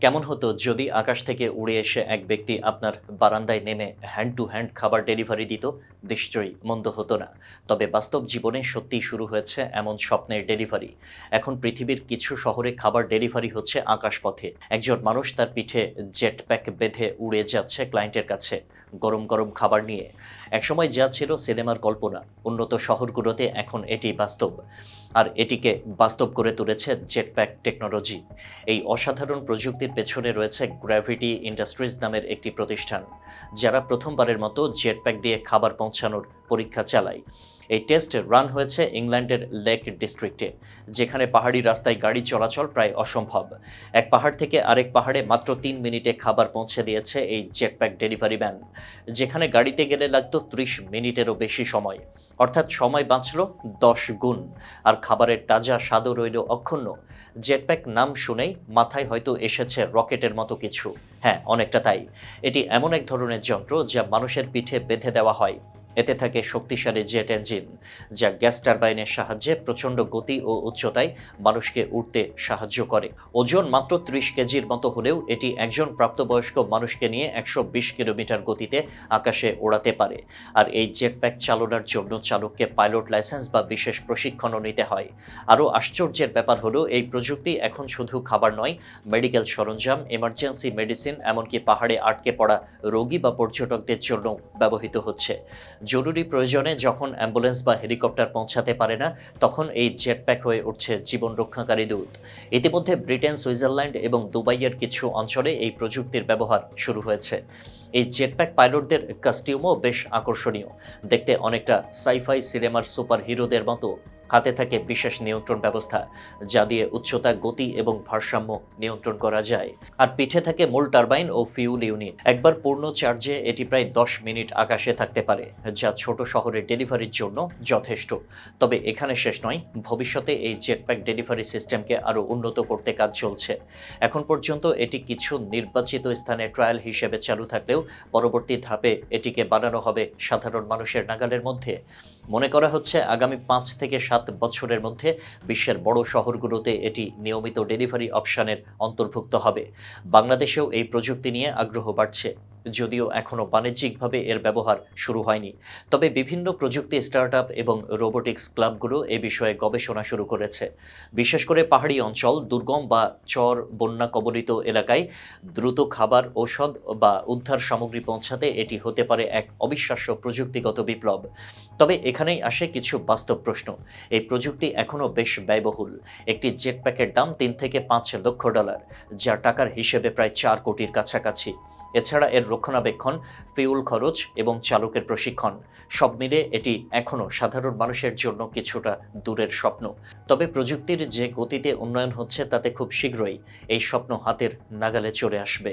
কেমন হতো যদি আকাশ থেকে উড়ে এসে এক ব্যক্তি আপনার বারান্দায় নেমে হ্যান্ড টু হ্যান্ড খাবার ডেলিভারি দিত? নিশ্চয়ই মন্দ হতো না। তবে বাস্তব জীবনে সত্যিই শুরু হয়েছে এমন স্বপ্নের ডেলিভারি। এখন পৃথিবীর কিছু শহরে খাবার ডেলিভারি হচ্ছে আকাশপথে। একজন মানুষ তার পিঠে জেট প্যাক বেঁধে উড়ে যাচ্ছে ক্লায়েন্টের কাছে গরম গরম খাবার নিয়ে। একসময় যা ছিল সিনেমার কল্পনা, উন্নত শহরগুলোতে এখন এটি বাস্তব। আর এটিকে বাস্তব করে তুলেছে জেটপ্যাক টেকনোলজি। এই অসাধারণ প্রযুক্তির পেছনে রয়েছে গ্র্যাভিটি ইন্ডাস্ট্রিজ নামের একটি প্রতিষ্ঠান, যারা প্রথমবারের মতো জেটপ্যাক দিয়ে খাবার পৌঁছানোর পরীক্ষা চালায়। এই টেস্ট রান হয়েছে ইংল্যান্ডের লেক ডিস্ট্রিক্টে, যেখানে পাহাড়ি রাস্তায় গাড়ি চলাচল প্রায় অসম্ভব। এক পাহাড় থেকে আরেক পাহাড়ে মাত্র ৩ মিনিটে খাবার পৌঁছে দিয়েছে এই জেটপ্যাক ডেলিভারি ভ্যান, যেখানে গাড়িতে গেলে লাগতো ৩০ মিনিটেরও বেশি সময়। অর্থাৎ সময় বাঁচল ১০ গুণ, আর খাবারের তাজা স্বাদও রইল অক্ষুণ্ণ। জেটপ্যাক নাম শুনেই মাথায় হয়তো এসেছে রকেটের মতো কিছু। হ্যাঁ, অনেকটা তাই। এটি এমন এক ধরনের যন্ত্র যা মানুষের পিঠে বেঁধে দেওয়া হয়। এতে থাকে শক্তিশালী জেট ইঞ্জিন, যা গ্যাস টারবাইনের সাহায্যে প্রচণ্ড গতি ও উচ্চতায় মানুষকে উঠতে সাহায্য করে। ওজন মাত্র ৩০ কেজির মতো হলেও এটি একজন প্রাপ্তবয়স্ক মানুষকে নিয়ে ১২০ কিলোমিটার গতিতে আকাশে ওড়াতে পারে। আর এই জেটপ্যাক চালনার জন্য চালককে পাইলট লাইসেন্স বা বিশেষ প্রশিক্ষণও নিতে হয়। আরও আশ্চর্যের ব্যাপার হলো, এই প্রযুক্তি এখন শুধু খাবার নয়, মেডিকেল সরঞ্জাম, এমার্জেন্সি মেডিসিন, এমনকি পাহাড়ে আটকে পড়া রোগী বা পর্যটকদের জন্য ব্যবহৃত হচ্ছে। জরুরি প্রয়োজনে যখন অ্যাম্বুলেন্স বা হেলিকপ্টার পৌঁছাতে পারে না, তখন এই জেটপ্যাক হয়ে উঠছে জীবন রক্ষাকারী দূত। ইতিমধ্যে ব্রিটেন, সুইজারল্যান্ড এবং দুবাইয়ের কিছু অঞ্চলে এই প্রযুক্তির ব্যবহার শুরু হয়েছে। এই জেটপ্যাক পাইলটদের কস্টিউমও বেশ আকর্ষণীয়। দেখতে অনেকটা সাইফাই সিনেমার সুপার হিরোদের মতো। হাতে থাকে বিশেষ নিয়ন্ত্রণ ব্যবস্থা, যা দিয়ে উচ্চতা, গতি এবং ভারসাম্য নিয়ন্ত্রণ করা যায়। আর পিঠে থাকে মূল টারবাইন ও ফিউল ইউনিট। একবার পূর্ণ চার্জে এটি প্রায় ১০ মিনিট আকাশে থাকতে পারে, যা ছোট শহরের ডেলিভারির জন্য যথেষ্ট। তবে এখানে শেষ নয়, ভবিষ্যতে এই জেটপ্যাক ডেলিভারি সিস্টেমকে আরও উন্নত করতে কাজ চলছে। এখন পর্যন্ত এটি কিছু নির্বাচিত স্থানে ট্রায়াল হিসেবে চালু থাকলেও পরবর্তী ধাপে এটিকে বানানো হবে সাধারণ মানুষের নাগালের মধ্যে। মনে করা হচ্ছে আগামী ৫ থেকে ৭ বছরের মধ্যে বিশ্বের বড় শহরগুলোতে এটি নিয়মিত ডেলিভারি অপশনের অন্তর্ভুক্ত হবে। বাংলাদেশেও এই প্রযুক্তি নিয়ে আগ্রহ বাড়ছে, যদিও এখনও বাণিজ্যিকভাবে এর ব্যবহার শুরু হয়নি। তবে বিভিন্ন প্রযুক্তি স্টার্টআপ এবং রোবোটিক্স ক্লাবগুলো এ বিষয়ে গবেষণা শুরু করেছে। বিশেষ করে পাহাড়ি অঞ্চল, দুর্গম বা চর বন্যা কবলিত এলাকায় দ্রুত খাবার, ঔষধ বা উদ্ধার সামগ্রী পৌঁছাতে এটি হতে পারে এক অবিশ্বাস্য প্রযুক্তিগত বিপ্লব। তবে এখানেই আসে কিছু বাস্তব প্রশ্ন। এই প্রযুক্তি এখনও বেশ ব্যয়বহুল। একটি জেটপ্যাকের দাম $৩ থেকে $৫ লক্ষ, যা টাকার হিসেবে প্রায় ৪ কোটির কাছাকাছি। এছাড়া এর রক্ষণাবেক্ষণ, ফিউল খরচ এবং চালকের প্রশিক্ষণ, সব মিলে এটি এখনও সাধারণ মানুষের জন্য কিছুটা দূরের স্বপ্ন। তবে প্রযুক্তির যে গতিতে উন্নয়ন হচ্ছে, তাতে খুব শীঘ্রই এই স্বপ্ন হাতের নাগালে চলে আসবে।